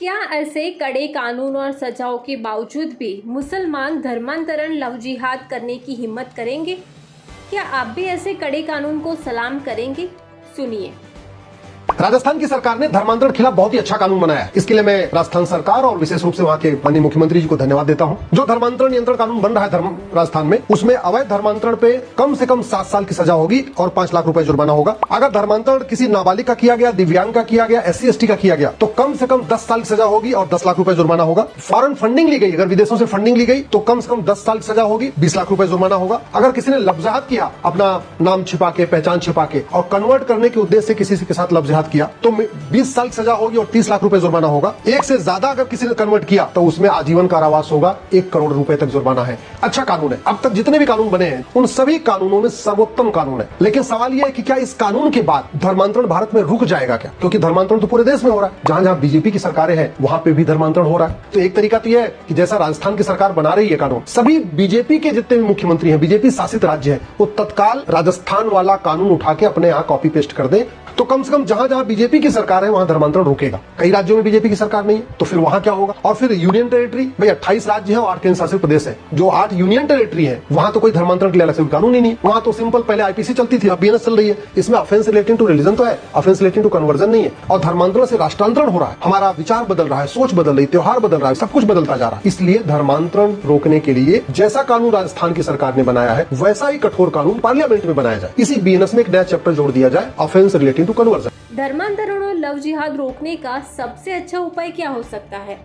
क्या ऐसे कड़े कानून और सजाओं के बावजूद भी मुसलमान धर्मांतरण लव जिहाद करने की हिम्मत करेंगे? क्या आप भी ऐसे कड़े कानून को सलाम करेंगे? सुनिए। राजस्थान की सरकार ने धर्मांतरण के खिलाफ बहुत ही अच्छा कानून बनाया है। इसके लिए मैं राजस्थान सरकार और विशेष रूप से वहां के माननीय मुख्यमंत्री जी को धन्यवाद देता हूं। जो धर्मांतरण नियंत्रण कानून बन रहा है राजस्थान में, उसमें अवैध धर्मांतरण पे कम से कम 7 साल की सजा होगी और 5 लाख रुपए जुर्माना होगा। अगर धर्मांतरण किसी नाबालिग का किया गया, दिव्यांग का किया गया, SC ST का किया गया तो कम से कम 10 साल की सजा होगी और 10 लाख रुपए जुर्माना होगा। फॉरेन फंडिंग ली गई, अगर विदेशों से फंडिंग ली गई तो कम से कम 10 साल की सजा होगी, 20 लाख रुपए जुर्माना होगा। अगर किसी ने लव जिहाद किया, अपना नाम छिपा के, पहचान छिपा के और कन्वर्ट करने के उद्देश्य से किसी के साथ लव जिहाद किया तो 20 साल की सजा होगी और 30 लाख रुपए जुर्माना होगा। एक से ज्यादा अगर किसी ने कन्वर्ट किया तो उसमें आजीवन कारावास होगा, 1 करोड़ रुपए तक जुर्माना है। अच्छा कानून है। अब तक जितने भी कानून बने हैं उन सभी कानूनों में सर्वोत्तम कानून है। लेकिन सवाल यह है कि क्या इस कानून के बाद धर्मांतरण भारत में रुक जाएगा क्या? क्योंकि धर्मांतरण तो पूरे देश में हो रहा है। जहां जहां बीजेपी की सरकारें हैं वहां पे भी धर्मांतरण हो रहा है। तो एक तरीका तो यह है कि जैसा राजस्थान की सरकार बना रही है कानून, सभी बीजेपी के जितने भी मुख्यमंत्री हैं, बीजेपी शासित राज्य है, वो तत्काल राजस्थान वाला कानून उठा के अपने यहाँ कॉपी पेस्ट कर दें। तो कम से कम जहां जहां बीजेपी की सरकार है वहां धर्मांतरण रुकेगा। कई राज्यों में बीजेपी की सरकार नहीं है तो फिर वहां क्या होगा? और फिर यूनियन टेरिटरी, भाई 28 राज्य है और 8 केंद्र शासित प्रदेश है। जो 8 यूनियन टेरिटरी है वहां तो कोई धर्मांतरण के लिए अलग से कानून ही नहीं। वहां तो सिंपल पहले IPC चलती थी, अब BNS चल रही है। इसमें ऑफेंस रिलेटिंग टू रिलीजन तो है, ऑफेंस रिलेटिंग टू कन्वर्जन नहीं है। और धर्मांतरण से राष्ट्रांतरण हो रहा है, हमारा विचार बदल रहा है, सोच बदल रही है, त्योहार बदल रहा है, सब कुछ बदलता जा रहा है। इसलिए धर्मांतरण रोकने के लिए जैसा कानून राजस्थान की सरकार ने बनाया है वैसा ही कठोर कानून पार्लियामेंट में बनाया जाए। इसी BNS में एक नया चैप्टर जोड़ दिया जाए, ऑफेंस रिलेटिंग टू कन्वर्जन। धर्मांतरण और लव जिहाद रोकने का सबसे अच्छा उपाय क्या हो सकता है?